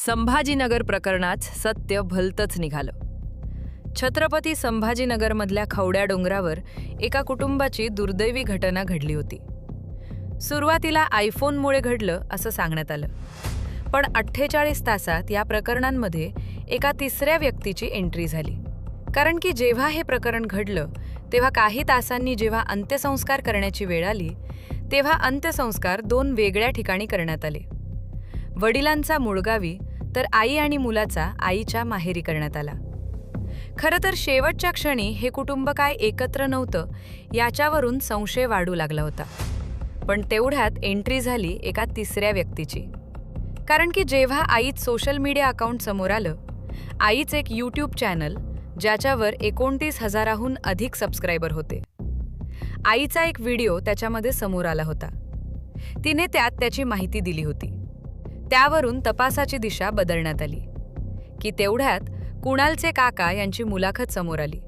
संभाजीनगर प्रकरणात सत्य भलतंच निघालं. छत्रपती संभाजीनगरमधल्या खवड्या डोंगरावर एका कुटुंबाची दुर्दैवी घटना घडली होती. सुरुवातीला आयफोनमुळे घडलं असं सांगण्यात आलं, पण 48 तासात या प्रकरणांमध्ये एका तिसऱ्या व्यक्तीची एंट्री झाली. कारण की जेव्हा हे प्रकरण घडलं तेव्हा काही तासांनी जेव्हा अंत्यसंस्कार करण्याची वेळ आली तेव्हा अंत्यसंस्कार 2 वेगळ्या ठिकाणी करण्यात आले. वडिलांचा मूळगावी तर आई आणि मुलाचा आईच्या माहेरी करण्यात आला. खरं तर शेवटच्या क्षणी हे कुटुंब काय एकत्र नव्हतं याच्यावरून संशय वाढू लागला होता. पण तेवढ्यात एंट्री झाली एका तिसऱ्या व्यक्तीची. कारण की जेव्हा आईच सोशल मीडिया अकाउंट समोर आलं, आईच एक यूट्यूब चॅनल ज्याच्यावर 29,000हून अधिक सबस्क्रायबर होते, आईचा एक व्हिडिओ त्याच्यामध्ये समोर आला होता. तिने त्यात त्याची माहिती दिली होती. त्यावरून तपासाची दिशा बदलण्यात आली की तेवढ्यात कुणालचे काका यांची मुलाखत समोर आली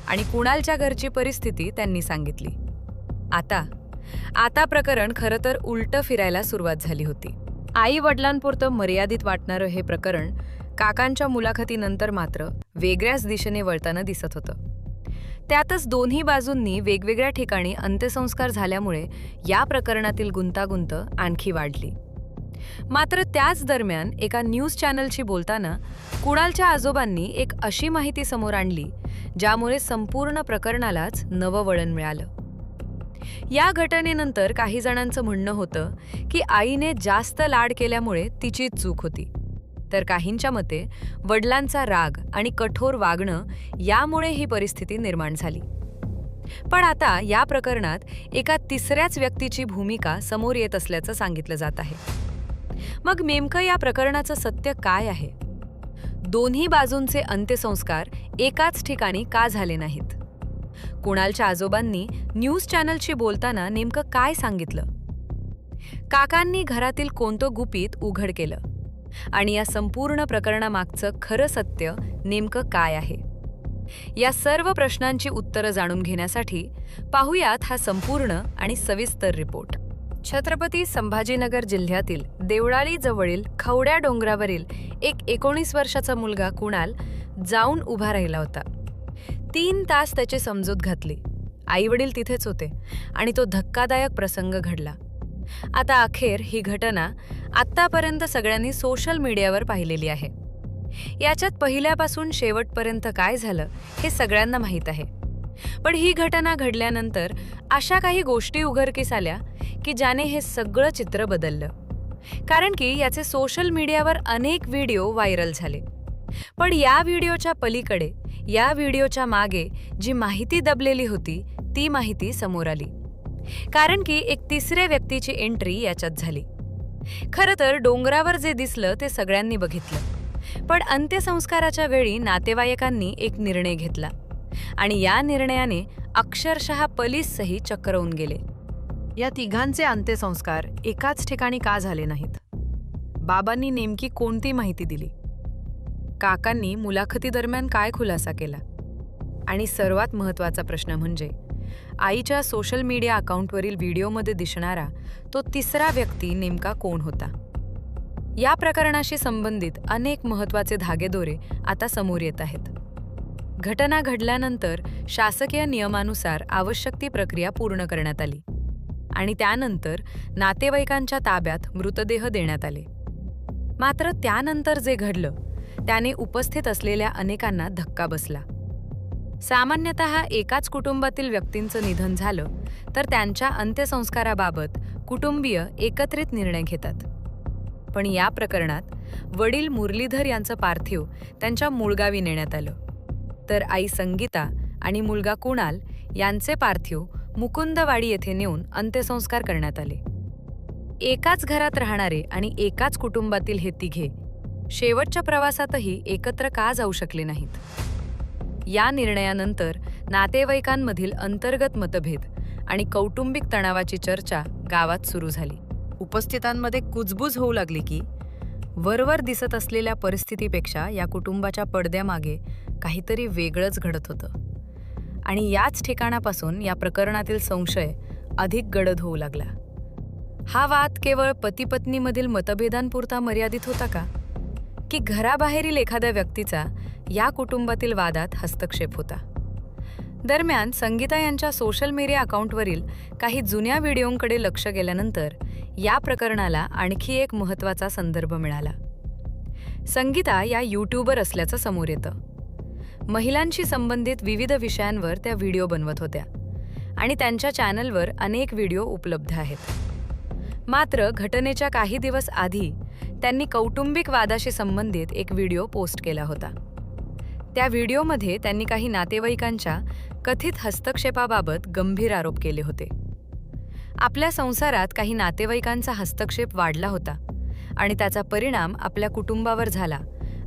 आणि कुणालच्या घरची परिस्थिती त्यांनी सांगितली. आता प्रकरण खरं तर उलटं फिरायला सुरुवात झाली होती. आई वडिलांपुरतं मर्यादित वाटणारं हे प्रकरण काकांच्या मुलाखतीनंतर मात्र वेगळ्याच दिशेने वळताना दिसत होतं. त्यातच दोन्ही बाजूंनी वेगवेगळ्या ठिकाणी अंत्यसंस्कार झाल्यामुळे या प्रकरणातील गुंतागुंत आणखी वाढली. मात्र त्याच दरम्यान एका न्यूज चॅनलशी बोलताना कुणालच्या आजोबांनी एक अशी माहिती समोर आणली ज्यामुळे संपूर्ण प्रकरणालाच नवं वळण मिळालं. या घटनेनंतर काही जणांचं म्हणणं होतं की आईने जास्त लाड केल्यामुळे तिचीच चूक होती, तर काहींच्या मते वडिलांचा राग आणि कठोर वागणं यामुळे ही परिस्थिती निर्माण झाली. पण आता या प्रकरणात एका तिसऱ्याच व्यक्तीची भूमिका समोर येत असल्याचं सांगितलं जात आहे. मग नेमकं या प्रकरणाचं सत्य काय आहे? दोन्ही बाजूंचे अंत्यसंस्कार एकाच ठिकाणी का झाले नाहीत? कुणालच्या आजोबांनी न्यूज चॅनलशी बोलताना नेमकं काय सांगितलं? काकांनी घरातील कोणतं गुपित उघड केलं? आणि या संपूर्ण प्रकरणामागचं खरं सत्य नेमकं काय आहे? या सर्व प्रश्नांची उत्तरं जाणून घेण्यासाठी पाहूयात हा संपूर्ण आणि सविस्तर रिपोर्ट. छत्रपती संभाजीनगर जिल्ह्यातील देवळाली जवळील खवड्या डोंगरावरील एक 19 वर्षाचा मुलगा कुणाल जाऊन उभा राहिला होता. 3 तास त्याची समजूत घातली. आईवडील तिथेच होते आणि तो धक्कादायक प्रसंग घडला. आता अखेर ही घटना आत्तापर्यंत सगळ्यांनी सोशल मीडियावर पाहिलेली आहे. याच्यात पहिल्यापासून शेवटपर्यंत काय झालं हे सगळ्यांना माहीत आहे. पण ही घटना घडल्यानंतर अशा काही गोष्टी उघडकीस आल्या की ज्याने हे सगळं चित्र बदललं. कारण की याचे सोशल मीडियावर अनेक व्हिडिओ व्हायरल झाले. पण या व्हिडिओच्या पलीकडे, या व्हिडिओच्या मागे जी माहिती दबलेली होती ती माहिती समोर आली. कारण की एक तिसऱ्या व्यक्तीची एंट्री याच्यात झाली. खरं तर डोंगरावर जे दिसलं ते सगळ्यांनी बघितलं, पण अंत्यसंस्काराच्या वेळी नातेवाईकांनी एक निर्णय घेतला आणि या निर्णयाने अक्षरशः पोलीसही चक्रावून गेले. या तिघांचे अंत्यसंस्कार एकाच ठिकाणी का झाले नाहीत? बाबांनी नेमकी कोणती माहिती दिली? काकांनी मुलाखतीदरम्यान काय खुलासा केला? आणि सर्वात महत्त्वाचा प्रश्न म्हणजे आईच्या सोशल मीडिया अकाउंटवरील व्हिडिओमध्ये दिसणारा तो तिसरा व्यक्ती नेमका कोण होता? या प्रकरणाशी संबंधित अनेक महत्त्वाचे धागेदोरे आता समोर येत आहेत. घटना घडल्यानंतर शासकीय नियमानुसार आवश्यक ती प्रक्रिया पूर्ण करण्यात आली आणि त्यानंतर नातेवाईकांच्या ताब्यात मृतदेह देण्यात आले. मात्र त्यानंतर जे घडलं त्याने उपस्थित असलेल्या अनेकांना धक्का बसला. सामान्यतः एकाच कुटुंबातील व्यक्तींचं निधन झालं तर त्यांच्या अंत्यसंस्काराबाबत कुटुंबीय एकत्रित निर्णय घेतात. पण या प्रकरणात वडील मुरलीधर यांचं पार्थिव त्यांच्या मूळगावी नेण्यात आलं, तर आई संगीता आणि मुलगा कुणाल यांचे पार्थिव मुकुंदवाडी येथे नेऊन अंत्यसंस्कार करण्यात आले. एकाच घरात राहणारे आणि एकाच कुटुंबातील हे तिघे शेवटच्या प्रवासातही एकत्र का जाऊ शकले नाहीत? या निर्णयानंतर नातेवाईकांमधील अंतर्गत मतभेद आणि कौटुंबिक तणावाची चर्चा गावात सुरू झाली. उपस्थितांमध्ये कुजबूज होऊ लागली की वरवर दिसत असलेल्या परिस्थितीपेक्षा या कुटुंबाच्या पडद्यामागे काहीतरी वेगळंच घडत होतं. आणि याच ठिकाणापासून या प्रकरणातील संशय अधिक गडद होऊ लागला. हा वाद केवळ पती-पत्नीमधील मतभेदांपुरता मर्यादित होता का? की घराबाहेरील एखाद्या व्यक्तीचा या कुटुंबातील वादात हस्तक्षेप होता. दरम्यान संगीता यांच्या सोशल मीडिया अकाउंटवरील काही जुन्या व्हिडिओंकडे लक्ष गेल्यानंतर या प्रकरणाला आणखी एक महत्त्वाचा संदर्भ मिळाला. संगीता या यूट्यूबर असल्याचं समोर येतं. महिलांशी संबंधित विविध विषयांवर त्या व्हिडिओ बनवत होत्या आणि त्यांच्या चॅनलवर अनेक व्हिडिओ उपलब्ध आहेत. मात्र घटनेच्या काही दिवस आधी त्यांनी कौटुंबिक वादाशी संबंधित एक व्हिडिओ पोस्ट केला होता. त्या व्हिडिओमध्ये त्यांनी काही नातेवाईकांच्या कथित हस्तक्षेपाबाबत गंभीर आरोप केले होते. आपल्या संसारात काही नातेवाईकांचा हस्तक्षेप वाढला होता आणि त्याचा परिणाम आपल्या कुटुंबावर झाला,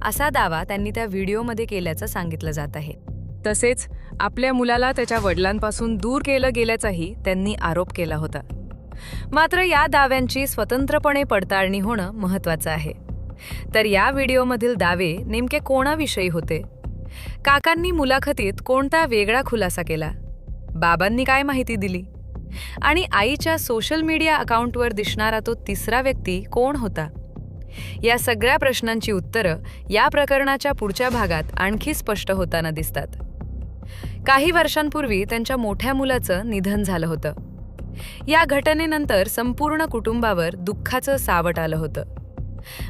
असा दावा त्यांनी त्या व्हिडिओमध्ये केल्याचं सांगितलं जात आहे. तसेच आपल्या मुलाला त्याच्या वडिलांपासून दूर केलं गेल्याचाही त्यांनी आरोप केला होता. मात्र या दाव्यांची स्वतंत्रपणे पडताळणी होणं महत्त्वाचं आहे. तर या व्हिडिओमधील दावे नेमके कोणाविषयी होते? काकांनी मुलाखतीत कोणता वेगळा खुलासा केला? बाबांनी काय माहिती दिली? आणि आईच्या सोशल मीडिया अकाउंटवर दिसणारा तो तिसरा व्यक्ती कोण होता? या सगळ्या प्रश्नांची उत्तरं या प्रकरणाच्या पुढच्या भागात आणखी स्पष्ट होताना दिसतात. काही वर्षांपूर्वी त्यांच्या मोठ्या मुलाचं निधन झालं होतं. या घटनेनंतर संपूर्ण कुटुंबावर दुःखाचं सावट आलं होतं.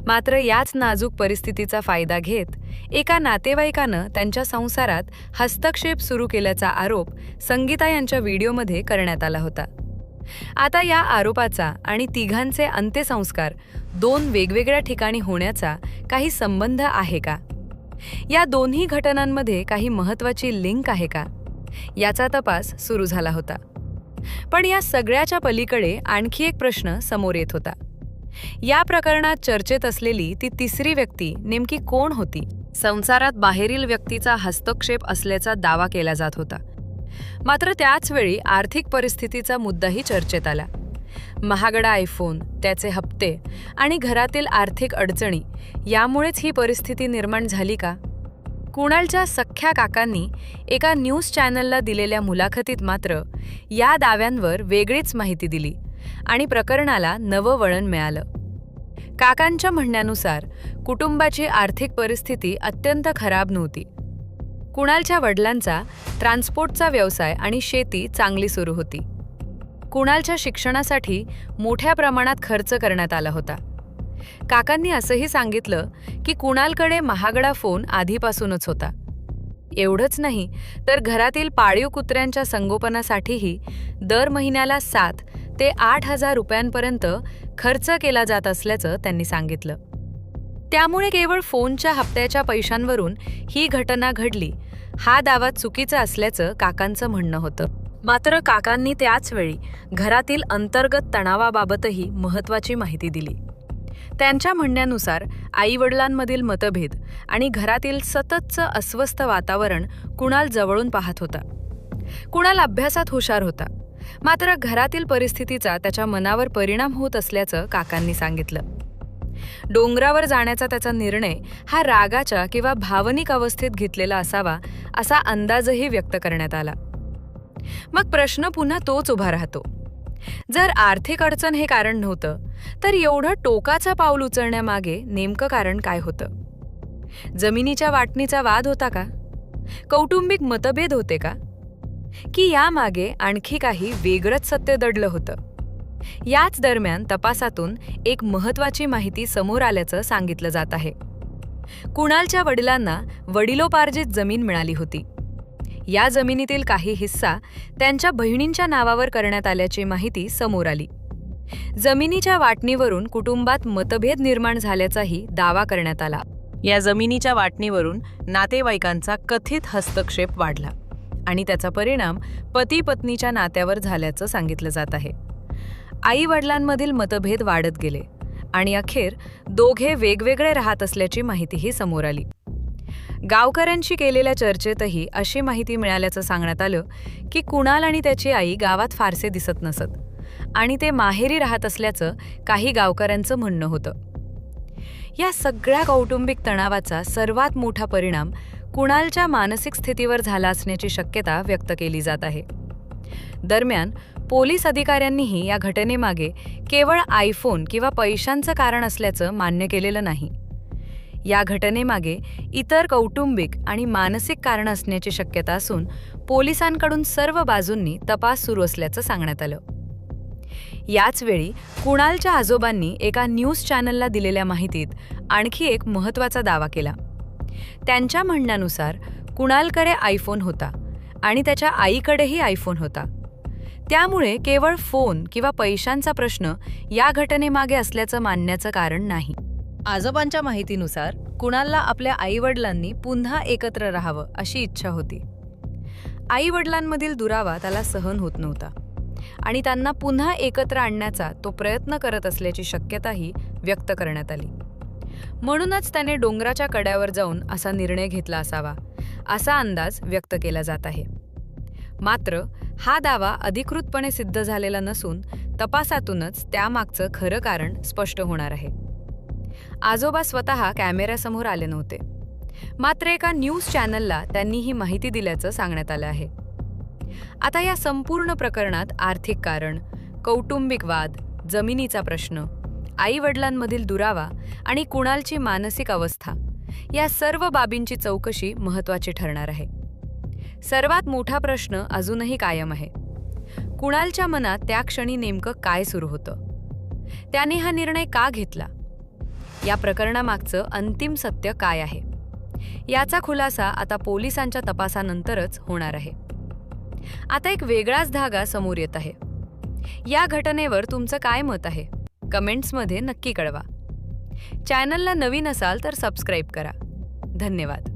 मात्र याच नाजूक परिस्थितीचा फायदा घेत एका नातेवाईकानं त्यांच्या संसारात हस्तक्षेप सुरू केल्याचा आरोप संगीता यांच्या व्हिडिओमध्ये करण्यात आला होता. आता या आरोपाचा आणि तिघांचे अंत्यसंस्कार दोन वेगवेगळ्या ठिकाणी होण्याचा काही संबंध आहे का? या दोन्ही घटनांमध्ये काही महत्त्वाची लिंक आहे का? याचा तपास सुरू झाला होता. पण या सगळ्याच्या पलीकडे आणखी एक प्रश्न समोर येत होता. या प्रकरणात चर्चेत असलेली ती तिसरी व्यक्ती नेमकी कोण होती? संसारात बाहेरील व्यक्तीचा हस्तक्षेप असल्याचा दावा केला जात होता. मात्र त्याच वेळी आर्थिक परिस्थितीचा मुद्दाही चर्चेत आला. महागडा आयफोन, त्याचे हप्ते आणि घरातील आर्थिक अडचणी यामुळेच ही परिस्थिती निर्माण झाली का? कुणालच्या सख्ख्या काकांनी एका न्यूज चॅनलला दिलेल्या मुलाखतीत मात्र या दाव्यांवर वेगळीच माहिती दिली आणि प्रकरणाला नवं वळण मिळालं. काकांच्या म्हणण्यानुसार कुटुंबाची आर्थिक परिस्थिती अत्यंत खराब नव्हती. कुणालच्या वडिलांचा ट्रान्सपोर्टचा व्यवसाय आणि शेती चांगली सुरू होती. कुणालच्या शिक्षणासाठी मोठ्या प्रमाणात खर्च करण्यात आला होता. काकांनी असंही सांगितलं की कुणालकडे महागडा फोन आधीपासूनच होता. एवढंच नाही तर घरातील पाळीव कुत्र्यांच्या संगोपनासाठीही दर महिन्याला 7 ते 8,000 रुपयांपर्यंत खर्च केला जात असल्याचं त्यांनी सांगितलं. त्यामुळे केवळ फोनच्या हप्त्याच्या पैशांवरून ही घटना घडली हा दावा चुकीचा असल्याचं काकांचं म्हणणं होतं. मात्र काकांनी त्याच वेळी घरातील अंतर्गत तणावाबाबतही महत्त्वाची माहिती दिली. त्यांच्या म्हणण्यानुसार आईवडिलांमधील मतभेद आणि घरातील सततचं अस्वस्थ वातावरण कुणाल जवळून पाहत होता. कुणाल अभ्यासात हुशार होता, मात्र घरातील परिस्थितीचा त्याच्या मनावर परिणाम होत असल्याचं काकांनी सांगितलं. डोंगरावर जाण्याचा त्याचा निर्णय हा रागाच्या किंवा भावनिक अवस्थेत घेतलेला असावा असा अंदाजही व्यक्त करण्यात आला. मग प्रश्न पुन्हा तोच उभा राहतो. जर आर्थिक अडचण हे कारण नव्हतं तर एवढं टोकाचं पाऊल उचलण्यामागे नेमकं कारण काय होतं? जमिनीच्या वाटणीचा वाद होता का? कौटुंबिक मतभेद होते का? की यामागे आणखी काही वेगळंच सत्य दडलं होतं? याच दरम्यान तपासातून एक महत्त्वाची माहिती समोर आल्याचं सांगितलं जात आहे. कुणालच्या वडिलांना वडिलोपार्जित जमीन मिळाली होती. या जमिनीतील काही हिस्सा त्यांच्या बहिणींच्या नावावर करण्यात आल्याची माहिती समोर आली. जमिनीच्या वाटणीवरून कुटुंबात मतभेद निर्माण झाल्याचाही दावा करण्यात आला. या जमिनीच्या वाटणीवरून नातेवाईकांचा कथित हस्तक्षेप वाढला आणि त्याचा परिणाम पती-पत्नीच्या नात्यावर झाल्याचं सांगितलं जात आहे. आई-वडिलांमधील मतभेद वाढत गेले आणि अखेर दोघे वेगवेगळे राहत असल्याची माहितीही समोर आली. गावकऱ्यांशी केलेल्या चर्चेतही अशी माहिती मिळाल्याचं सांगण्यात आलं की कुणाल आणि त्याची आई गावात फारसे दिसत नसत आणि ते माहेरी राहत असल्याचं काही गावकऱ्यांचं म्हणणं होतं. या सगळ्या कौटुंबिक तणावाचा सर्वात मोठा परिणाम कुणालच्या मानसिक स्थितीवर झाला असण्याची शक्यता व्यक्त केली जात आहे. दरम्यान पोलीस अधिकाऱ्यांनीही या घटनेमागे केवळ आयफोन किंवा पैशांचं कारण असल्याचं मान्य केलेलं नाही. या घटनेमागे इतर कौटुंबिक आणि मानसिक कारण असण्याची शक्यता असून पोलिसांकडून सर्व बाजूंनी तपास सुरू असल्याचं सांगण्यात आलं. याच वेळी कुणालच्या आजोबांनी एका न्यूज चॅनलला दिलेल्या माहितीत आणखी एक महत्त्वाचा दावा केला. त्यांच्या म्हणण्यानुसार कुणालकडे आयफोन होता आणि त्याच्या आईकडेही आयफोन होता. त्यामुळे केवळ फोन किंवा पैशांचा प्रश्न या घटनेमागे असल्याचं मानण्याचं कारण नाही. आजोबांच्या माहितीनुसार कुणालला आपल्या आईवडिलांनी पुन्हा एकत्र राहावं अशी इच्छा होती. आईवडिलांमधील दुरावा त्याला सहन होत नव्हता आणि त्यांना पुन्हा एकत्र आणण्याचा तो प्रयत्न करत असल्याची शक्यताही व्यक्त करण्यात आली. म्हणूनच त्याने डोंगराच्या कड्यावर जाऊन असा निर्णय घेतला असावा असा अंदाज व्यक्त केला जात आहे. मात्र हा दावा अधिकृतपणे सिद्ध झालेला नसून तपासातूनच त्यामागचं खरं कारण स्पष्ट होणार आहे. आजोबा स्वतः कॅमेऱ्यासमोर आले नव्हते, मात्र एका न्यूज चॅनलला त्यांनी ही माहिती दिल्याचं सांगण्यात आलं आहे. आता या संपूर्ण प्रकरणात आर्थिक कारण, कौटुंबिक वाद, जमिनीचा प्रश्न, आई-वडिलांमधील दुरावा आणि कुणालची मानसिक अवस्था या सर्व बाबींची चौकशी महत्त्वाची ठरणार आहे. सर्वात मोठा प्रश्न अजूनही कायम आहे. कुणालच्या मनात त्या क्षणी नेमकं काय सुरू होतं? त्याने हा निर्णय का घेतला? या प्रकरणामागचं अंतिम सत्य काय आहे? याचा खुलासा आता पोलिसांच्या तपासानंतरच होणार आहे. आता एक वेगळाच धागा समोर येत आहे. या घटनेवर तुमचं काय मत आहे? कमेंट्समध्ये नक्की कळवा. चॅनलला नवीन असाल तर सबस्क्राईब करा. धन्यवाद.